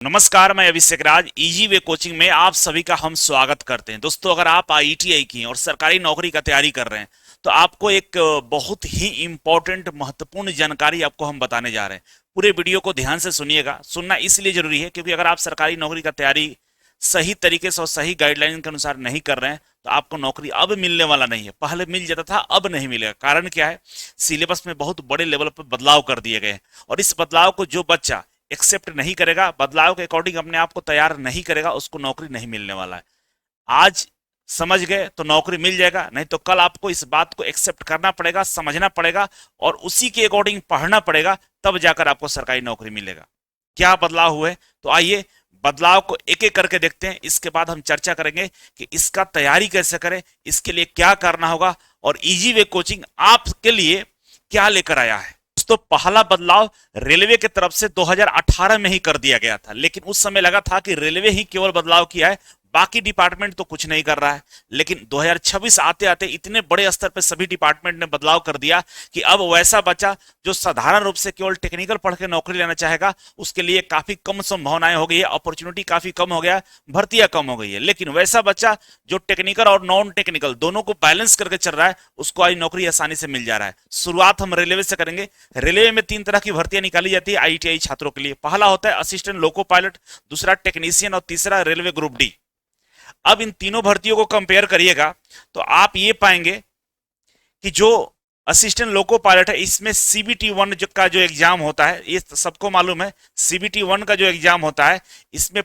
नमस्कार, मैं अभिषेक राज। Easy way coaching में आप सभी का हम स्वागत करते हैं। दोस्तों, अगर आप आईटीआई की हैं और सरकारी नौकरी का तैयारी कर रहे हैं तो आपको एक बहुत ही इंपॉर्टेंट महत्वपूर्ण जानकारी आपको हम बताने जा रहे हैं। पूरे वीडियो को ध्यान से सुनिएगा। सुनना इसलिए जरूरी है क्योंकि अगर आप सरकारी नौकरी का तैयारी सही तरीके से और सही गाइडलाइन के अनुसार नहीं कर रहे हैं तो आपको नौकरी अब मिलने वाला नहीं है। पहले मिल जाता था, अब नहीं मिलेगा। कारण क्या है? सिलेबस में बहुत बड़े लेवल पर बदलाव कर दिए गए हैं और इस बदलाव को जो बच्चा एक्सेप्ट नहीं करेगा, बदलाव के अकॉर्डिंग अपने आप को तैयार नहीं करेगा, उसको नौकरी नहीं मिलने वाला है। आज समझ गए तो नौकरी मिल जाएगा, नहीं तो कल आपको इस बात को एक्सेप्ट करना पड़ेगा, समझना पड़ेगा और उसी के अकॉर्डिंग पढ़ना पड़ेगा, तब जाकर आपको सरकारी नौकरी मिलेगा। क्या बदलाव हुए? तो आइए बदलाव को एक एक करके देखते हैं। इसके बाद हम चर्चा करेंगे कि इसका तैयारी कैसे करें, इसके लिए क्या करना होगा और इजी वे कोचिंग आपके लिए क्या लेकर आया है। तो पहला बदलाव रेलवे की तरफ से 2018 में ही कर दिया गया था, लेकिन उस समय लगा था कि रेलवे ही केवल बदलाव किया है, बाकी डिपार्टमेंट तो कुछ नहीं कर रहा है। लेकिन 2026 आते आते इतने बड़े स्तर पर सभी डिपार्टमेंट ने बदलाव कर दिया कि अब वैसा बच्चा जो साधारण रूप से केवल टेक्निकल पढ़ के नौकरी लेना चाहेगा, उसके लिए काफी कम संभावनाएं हो गई है, अपॉर्चुनिटी काफी कम हो गया, भर्तियां कम हो गई है। लेकिन वैसा बच्चा जो टेक्निकल और नॉन टेक्निकल दोनों को बैलेंस करके चल रहा है, उसको आज नौकरी आसानी से मिल जा रहा है। शुरुआत हम रेलवे से करेंगे। रेलवे में 3 तरह की भर्तियां निकाली जाती है आईटीआई छात्रों के लिए। पहला होता है असिस्टेंट लोको पायलट, दूसरा टेक्नीशियन और तीसरा रेलवे ग्रुप डी। अब इन तीनों भर्तियों को कंपेयर करिएगा तो आप ये पाएंगे कि जो असिस्टेंट लोको पायलट है, इसमें सीबीटी 1 का जो एग्जाम होता है, ये सबको मालूम है। सीबीटी 1 का जो एग्जाम होता है, इसमें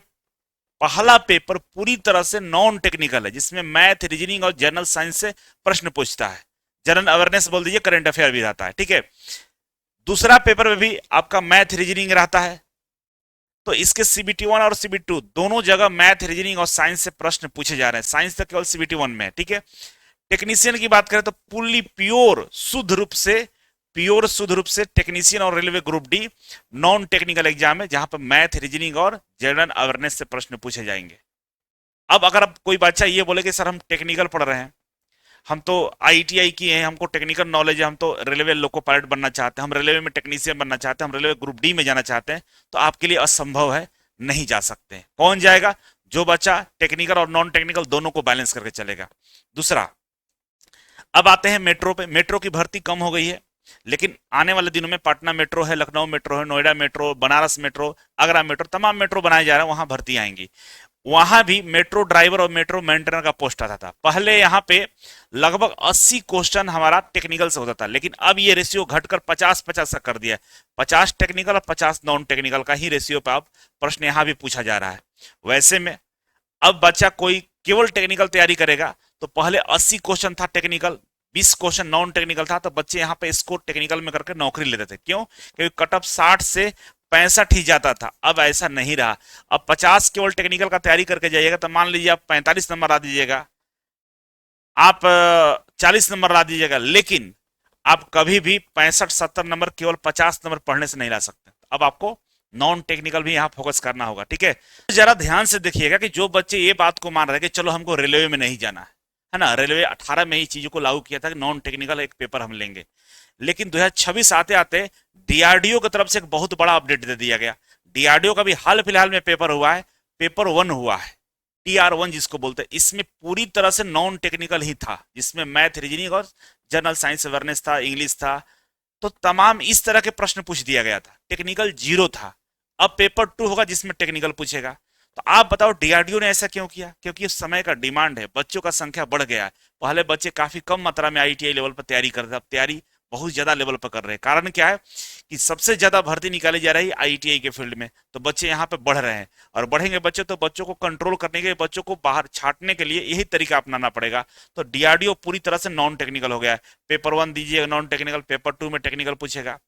पहला पेपर पूरी तरह से नॉन टेक्निकल है, जिसमें मैथ, रीजनिंग और जनरल साइंस से प्रश्न पूछता है। जनरल अवेयरनेस बोल दीजिए, करंट अफेयर भी रहता है, ठीक है। दूसरा पेपर में भी आपका मैथ रीजनिंग रहता है। तो इसके सीबीटी 1 और सीबीटी 2 दोनों जगह मैथ, रीजनिंग और साइंस से प्रश्न पूछे जा रहे हैं। साइंस तो केवल सीबीटी 1 में है, ठीक है। टेक्नीशियन की बात करें तो पूरी प्योर शुद्ध रूप से टेक्नीशियन और railway group D non technical exam है, जहां पर मैथ, रीजनिंग और जनरल अवेयरनेस से प्रश्न पूछे जाएंगे। अब कोई बच्चा ये बोले कि सर हम टेक्निकल पढ़ रहे हैं, हम तो आईटीआई की हैं, हमको टेक्निकल नॉलेज है, हम तो रेलवे लोको पायलट बनना चाहते हैं, हम रेलवे में टेक्नीशियन बनना चाहते हैं, हम रेलवे ग्रुप डी में जाना चाहते हैं, तो आपके लिए असंभव है, नहीं जा सकते। कौन जाएगा? जो बच्चा टेक्निकल और नॉन टेक्निकल दोनों को बैलेंस करके चलेगा। दूसरा, अब आते हैं मेट्रो पे। मेट्रो की भर्ती कम हो गई है, लेकिन आने वाले दिनों में पटना मेट्रो है, लखनऊ मेट्रो है, Noida metro, Banaras metro, Agra metro, तमाम मेट्रो बनाए जा रहे हैं, वहां भर्ती आएंगी। वहां भी मेट्रो ड्राइवर और मेट्रो मेंटेनर का पोस्ट आता था। पहले यहाँ पे लगभग 80 क्वेश्चन हमारा टेक्निकल से होता था, लेकिन अब ये रेशियो घटकर 50-50 कर दिया है। 50 टेक्निकल और 50 नॉन टेक्निकल का ही रेशियो पे अब प्रश्न यहाँ भी पूछा जा रहा है। वैसे में अब बच्चा कोई केवल टेक्निकल तैयारी करेगा तो पहले 80 क्वेश्चन था टेक्निकल, 20 क्वेश्चन नॉन टेक्निकल था, तो बच्चे यहाँ पे स्कोर टेक्निकल में करके नौकरी लेते थे। क्यों? क्योंकि कट ऑफ 60 से 65 ही जाता था। अब ऐसा नहीं रहा। अब 50 केवल टेक्निकल का तैयारी करके जाइएगा तो मान लीजिए आप 45 नंबर ला दीजिएगा, आप 40 नंबर ला दीजिएगा, लेकिन आप कभी भी 65-70 नंबर केवल 50 नंबर पढ़ने से नहीं ला सकते। अब आपको नॉन टेक्निकल भी यहाँ फोकस करना होगा, ठीक है। जरा ध्यान से देखिएगा कि जो बच्चे ये बात को मान रहे हैं कि चलो हमको रेलवे में नहीं जाना है ना, रेलवे 18 में ही चीजों को लागू किया था कि नॉन टेक्निकल एक पेपर हम लेंगे, लेकिन 2026 आते आते डीआरडीओ की तरफ से एक बहुत बड़ा अपडेट दे दिया गया। डीआरडीओ का भी हाल फिलहाल में पेपर हुआ है, पेपर 1 हुआ है, TR1 जिसको बोलते हैं। इसमें पूरी तरह से नॉन टेक्निकल ही था, जिसमें मैथ, रीजनिंग और जनरल साइंस अवेयरनेस था, इंग्लिश था, तो तमाम इस तरह के प्रश्न पूछ दिया गया था। टेक्निकल 0 था। अब पेपर 2 होगा जिसमें टेक्निकल पूछेगा। तो आप बताओ डीआरडीओ ने ऐसा क्यों किया? क्योंकि इस समय का डिमांड है, बच्चों का संख्या बढ़ गया है। पहले बच्चे काफी कम मात्रा में आईटीआई लेवल पर तैयारी करते थे, अब तैयारी बहुत ज्यादा लेवल पर कर रहे हैं। कारण क्या है कि सबसे ज्यादा भर्ती निकाली जा रही है आईटीआई के फील्ड में, तो बच्चे यहाँ पे बढ़ रहे हैं और बढ़ेंगे बच्चे तो बच्चों को कंट्रोल करने के, बच्चों को बाहर छाटने के लिए यही तरीका अपनाना पड़ेगा। तो डीआरडीओ पूरी तरह से नॉन टेक्निकल हो गया है। पेपर 1 दीजिएगा नॉन टेक्निकल, पेपर 2 में टेक्निकल पूछेगा,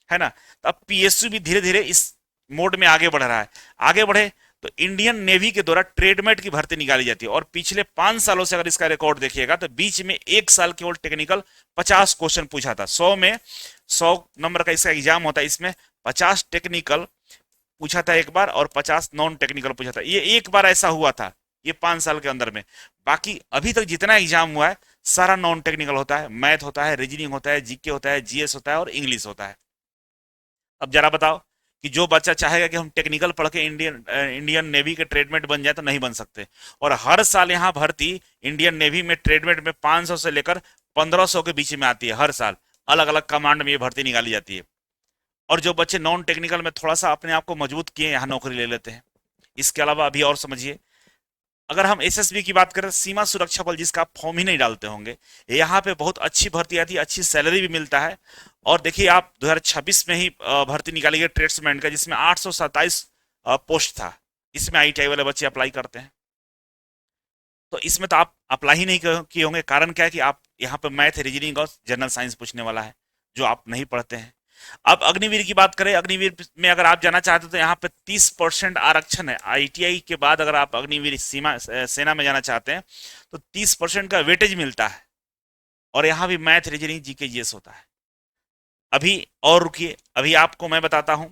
है ना। तो अब पीएसयू भी धीरे धीरे इस मोड में आगे बढ़ रहा है। आगे बढ़े तो इंडियन नेवी के द्वारा ट्रेडमेट की भर्ती निकाली जाती है और पिछले 5 सालों से अगर इसका रिकॉर्ड देखिएगा तो बीच में 1 साल केवल टेक्निकल 50 क्वेश्चन पूछा था। 100 में 100 नंबर का इसका एग्जाम होता है, इसमें 50 टेक्निकल पूछा था एक बार और 50 नॉन टेक्निकल पूछा था। ये एक बार ऐसा हुआ था ये 5 साल के अंदर में। बाकी अभी तक जितना एग्जाम हुआ है सारा नॉन टेक्निकल होता है। मैथ होता है, रीजनिंग होता है, जीके होता है, जीएस होता है और इंग्लिश होता है। अब जरा बताओ कि जो बच्चा चाहेगा कि हम टेक्निकल पढ़ के इंडियन नेवी के ट्रेडमेट बन जाए तो नहीं बन सकते। और हर साल यहाँ भर्ती इंडियन नेवी में ट्रेडमेट में 500 से लेकर 1500 के बीच में आती है। हर साल अलग अलग कमांड में ये भर्ती निकाली जाती है। और जो बच्चे नॉन टेक्निकल में थोड़ा सा अपने आप को मजबूत किए यहाँ नौकरी ले लेते हैं। इसके अलावा अभी और समझिए, अगर हम एसएसबी की बात करें, सीमा सुरक्षा बल, जिसका आप फॉर्म ही नहीं डालते होंगे, यहाँ पे बहुत अच्छी भर्ती आती है, अच्छी सैलरी भी मिलता है। और देखिए आप 2026 में ही भर्ती निकाली गई ट्रेड्समैन का, जिसमें 827 पोस्ट था। इसमें आईटीआई वाले बच्चे अप्लाई करते हैं। तो इसमें तो आप अप्लाई ही नहीं किए होंगे। कारण क्या है कि आप यहाँ पे मैथ, रीजनिंग और जनरल साइंस पूछने वाला है, जो आप नहीं पढ़ते हैं। अब अग्निवीर की बात करें, अग्निवीर में अगर आप जाना चाहते हो तो यहाँ पे 30% आरक्षण है। आईटीआई के बाद अगर आप अग्निवीर सीमा सेना में जाना चाहते हैं तो 30% का वेटेज मिलता है। और यहाँ भी मैथ, रीजनिंग, जीके, जीएस होता है। अभी और रुकिए, अभी आपको मैं बताता हूं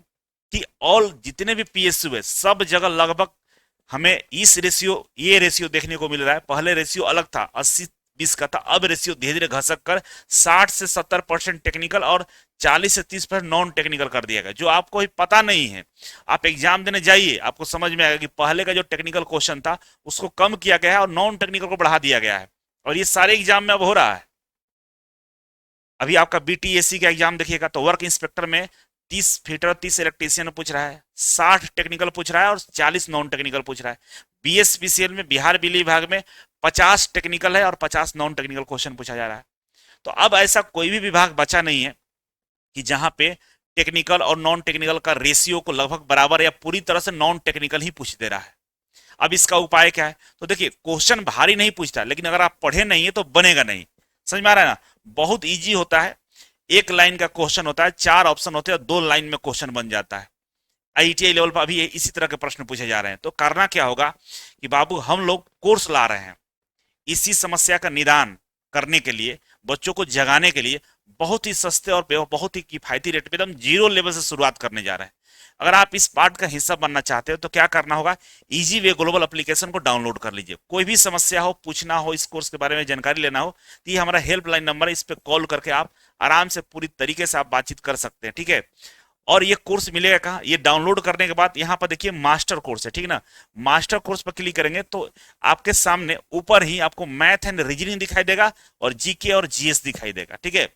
कि ऑल जितने भी पीएसयू है सब जगह लगभग हमें ये रेशियो देखने को मिल रहा है। पहले रेशियो अलग था, 80-20 का था। अब रेशियो धीरे धीरे घसक कर 60 से 70% टेक्निकल और 40 से 30% नॉन टेक्निकल कर दिया गया। जो आपको ही पता नहीं है, आप एग्जाम देने जाइए, आपको समझ में आएगा कि पहले का जो टेक्निकल क्वेश्चन था उसको कम किया गया है और नॉन टेक्निकल को बढ़ा दिया गया है। और ये सारे एग्जाम में अब हो रहा है। अभी आपका बीटीएससी का एग्जाम देखिएगा तो वर्क इंस्पेक्टर में 30 फीटर, 30 इलेक्ट्रीशियन पूछ रहा है, 60 टेक्निकल पूछ रहा है और 40 नॉन टेक्निकल पूछ रहा है। बीएसपीसीएल में, बिहार बिजली विभाग में 50 टेक्निकल है और 50 नॉन टेक्निकल क्वेश्चन पूछा जा रहा है। तो अब ऐसा कोई भी विभाग बचा नहीं है कि जहां पे टेक्निकल और नॉन टेक्निकल का रेशियो को लगभग बराबर या पूरी तरह से नॉन टेक्निकल ही पूछ दे रहा है। अब इसका उपाय क्या है? तो देखिए, क्वेश्चन भारी नहीं पूछता, लेकिन अगर आप पढ़े नहीं है तो बनेगा नहीं। समझ में आ रहा है ना? बहुत इजी होता है। एक लाइन का क्वेश्चन होता है, 4 ऑप्शन होते हैं, 2 लाइन में क्वेश्चन बन जाता है। आईटीआई लेवल पर अभी इसी तरह के प्रश्न पूछे जा रहे हैं। तो करना क्या होगा कि बाबू, हम लोग कोर्स ला रहे हैं इसी समस्या का निदान करने के लिए, बच्चों को जगाने के लिए, बहुत ही सस्ते और बहुत ही किफायती रेट पे एकदम 0 लेवल से शुरुआत करने जा रहे हैं। अगर आप इस पार्ट का हिस्सा बनना चाहते हो तो क्या करना होगा, इजी वे ग्लोबल एप्लीकेशन को डाउनलोड कर लीजिए। कोई भी समस्या हो, पूछना हो, इस कोर्स के बारे में जानकारी लेना हो, तो ये हमारा हेल्पलाइन नंबर है, इस पे कॉल करके आप आराम से पूरी तरीके से आप बातचीत कर सकते हैं। ठीक है? और ये कोर्स मिलेगा कहाँ? ये डाउनलोड करने के बाद यहाँ पर देखिए मास्टर कोर्स है, ठीक है ना? मास्टर कोर्स पर क्लिक करेंगे तो आपके सामने ऊपर ही आपको मैथ एंड रीजनिंग दिखाई देगा और जीके और जीएस दिखाई देगा। ठीक है?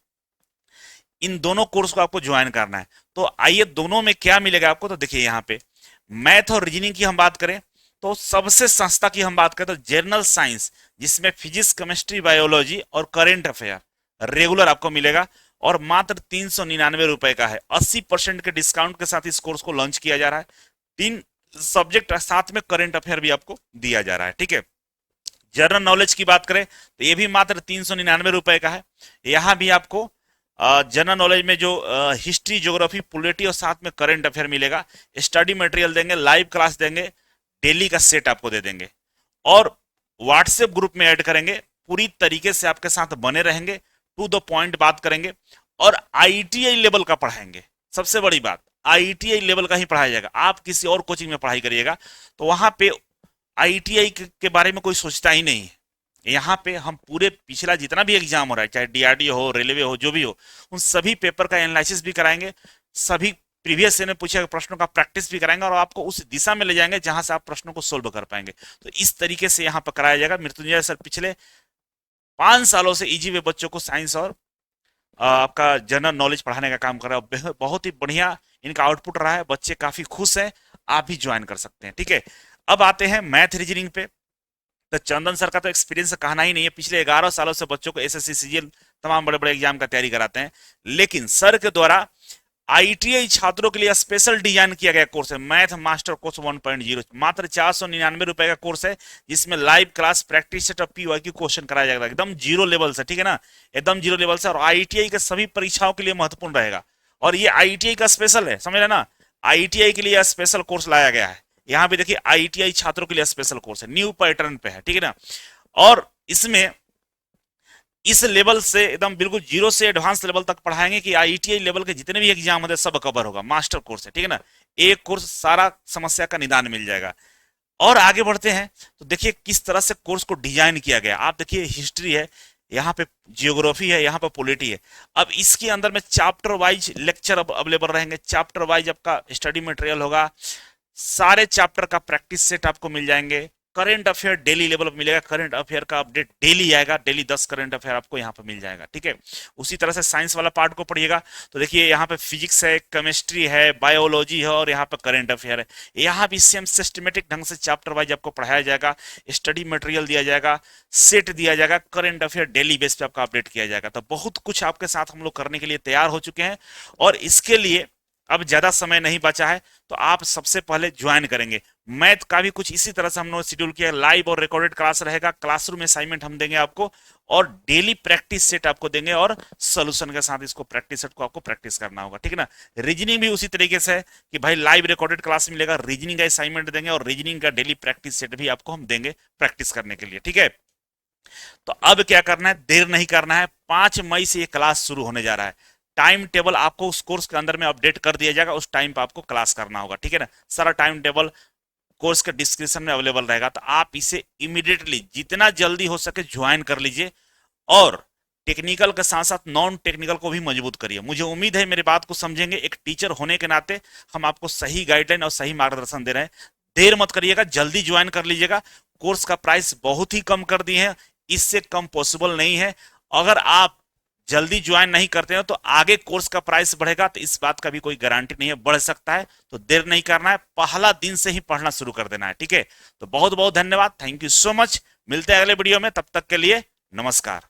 इन दोनों कोर्स को आपको ज्वाइन करना है। तो आइए, दोनों में क्या मिलेगा आपको? तो देखिए, यहाँ पे मैथ और रीजनिंग की हम बात करें तो सबसे सस्ता की हम बात करें तो जनरल साइंस, जिसमें फिजिक्स, केमिस्ट्री, बायोलॉजी और करेंट अफेयर रेगुलर आपको मिलेगा और मात्र 399 रुपए का है। 80% के डिस्काउंट के साथ इस कोर्स को लॉन्च किया जा रहा है। 3 सब्जेक्ट साथ में करेंट अफेयर भी आपको दिया जा रहा है। ठीक है? जनरल नॉलेज की बात करें तो ये भी मात्र 399 रुपए का है। यहाँ भी आपको जनरल नॉलेज में जो हिस्ट्री, ज्योग्राफी, पॉलिटी और साथ में करंट अफेयर मिलेगा। स्टडी मटेरियल देंगे, लाइव क्लास देंगे, डेली का सेट आपको दे देंगे और व्हाट्सएप ग्रुप में ऐड करेंगे। पूरी तरीके से आपके साथ बने रहेंगे, टू द पॉइंट बात करेंगे और आईटीआई लेवल का पढ़ाएंगे। सबसे बड़ी बात, आईटीआई लेवल का ही पढ़ाया जाएगा। आप किसी और कोचिंग में पढ़ाई करिएगा तो वहां पे आईटीआई के बारे में कोई सोचता ही नहीं है। यहाँ पे हम पूरे पिछला जितना भी एग्जाम हो रहा है, चाहे डीआरडीओ हो, रेलवे हो, जो भी हो, उन सभी पेपर का एनालिसिस भी कराएंगे, सभी प्रीवियस ईयर में पूछे गए प्रश्नों का प्रैक्टिस भी कराएंगे और आपको उस दिशा में ले जाएंगे जहां से आप प्रश्नों को सोल्व कर पाएंगे। तो इस तरीके से यहाँ पर कराया जाएगा। मृत्युंजय सर पिछले 5 सालों से इजी वे बच्चों को साइंस और आपका जनरल नॉलेज पढ़ाने का काम कर रहा है। बहुत ही बढ़िया इनका आउटपुट रहा है, बच्चे काफी खुश हैं। आप भी ज्वाइन कर सकते हैं। ठीक है? अब आते हैं मैथ रीजनिंग पे। तो चंदन सर का तो एक्सपीरियंस कहना ही नहीं है। पिछले 11 सालों से बच्चों को एसएससी, सीजीएल तमाम बड़े बड़े एग्जाम का तैयारी कराते हैं। लेकिन सर के द्वारा आईटीआई छात्रों के लिए स्पेशल डिजाइन किया गया कोर्स है मैथ मास्टर कोर्स 1.0। मात्र 499 रुपए का कोर्स है, जिसमें लाइव क्लास, प्रैक्टिस सेट और पीवाईक्यू क्वेश्चन कराया जाएगा एकदम 0 लेवल से। ठीक है ना? एकदम 0 लेवल से। और आईटीआई के सभी परीक्षाओं के लिए महत्वपूर्ण रहेगा। और ये आईटीआई का स्पेशल है, समझ रहे ना? आईटीआई के लिए स्पेशल कोर्स लाया गया है। यहाँ पे देखिए, आईटीआई छात्रों के लिए स्पेशल कोर्स है, न्यू पैटर्न पे है। ठीक है ना? और इसमें इस लेवल से एकदम बिल्कुल 0 से एडवांस लेवल तक पढ़ाएंगे कि आईटीआई लेवल के जितने भी एग्जाम होते हैं सब कवर होगा। मास्टर कोर्स है। ठीक है ना? एक कोर्स सारा समस्या का निदान मिल जाएगा। और आगे बढ़ते हैं तो देखिए किस तरह से कोर्स को डिजाइन किया गया। आप देखिए, हिस्ट्री है, यहाँ पे जियोग्राफी है, यहाँ पे पॉलिटी है। अब इसके अंदर में चैप्टर वाइज लेक्चर अब अवेलेबल रहेंगे, चैप्टर वाइज आपका स्टडी मटेरियल होगा, सारे चैप्टर का प्रैक्टिस सेट आपको मिल जाएंगे। करंट अफेयर डेली लेवल पर मिलेगा, करंट अफेयर का अपडेट डेली आएगा, डेली 10 करंट अफेयर आपको यहाँ पे मिल जाएगा, ठीक है। उसी तरह से साइंस वाला पार्ट को पढ़िएगा तो देखिए यहाँ पे फिजिक्स है, केमिस्ट्री है, बायोलॉजी है और यहाँ पे करंट अफेयर है। यहाँ भी सेम सिस्टमेटिक ढंग से चैप्टर वाइज आपको पढ़ाया जाएगा, स्टडी मटेरियल दिया जाएगा, सेट दिया जाएगा, करंट अफेयर डेली बेस पे आपका अपडेट किया जाएगा। तो बहुत कुछ आपके साथ हम लोग करने के लिए तैयार हो चुके हैं और इसके लिए अब ज्यादा समय नहीं बचा है, तो आप सबसे पहले ज्वाइन करेंगे। मैथ का भी कुछ इसी तरह से हम लोग शेड्यूल किया, लाइव और रिकॉर्डेड क्लास रहेगा, क्लासरूम असाइनमेंट हम देंगे आपको और डेली प्रैक्टिस सेट आपको देंगे और सोल्यूशन के साथ इसको प्रैक्टिस सेट को आपको प्रैक्टिस करना होगा, ठीक है ना। रीजनिंग भी उसी तरीके से है कि भाई लाइव रिकॉर्डेड क्लास मिलेगा, रीजनिंग का असाइनमेंट देंगे और रीजनिंग का डेली प्रैक्टिस सेट भी आपको हम देंगे प्रैक्टिस करने के लिए, ठीक है। तो अब क्या करना है, देर नहीं करना है, 5 मई से ये क्लास शुरू होने जा रहा है। टाइम टेबल आपको उस कोर्स के अंदर में अपडेट कर दिया जाएगा, उस टाइम पे आपको क्लास करना होगा, ठीक है ना। सारा टाइम टेबल कोर्स के डिस्क्रिप्शन में अवेलेबल रहेगा, तो आप इसे इमीडिएटली जितना जल्दी हो सके ज्वाइन कर लीजिए और टेक्निकल के साथ साथ नॉन टेक्निकल को भी मजबूत करिए। मुझे उम्मीद है मेरी बात को समझेंगे, एक टीचर होने के नाते हम आपको सही गाइडलाइन और सही मार्गदर्शन दे रहे हैं। देर मत करिएगा, जल्दी ज्वाइन कर लीजिएगा। कोर्स का प्राइस बहुत ही कम कर दिए हैं, इससे कम पॉसिबल नहीं है। अगर आप जल्दी ज्वाइन नहीं करते हो तो आगे कोर्स का प्राइस बढ़ेगा, तो इस बात का भी कोई गारंटी नहीं है, बढ़ सकता है। तो देर नहीं करना है, पहला दिन से ही पढ़ना शुरू कर देना है, ठीक है। तो बहुत बहुत धन्यवाद, थैंक यू सो मच। मिलते हैं अगले वीडियो में, तब तक के लिए नमस्कार।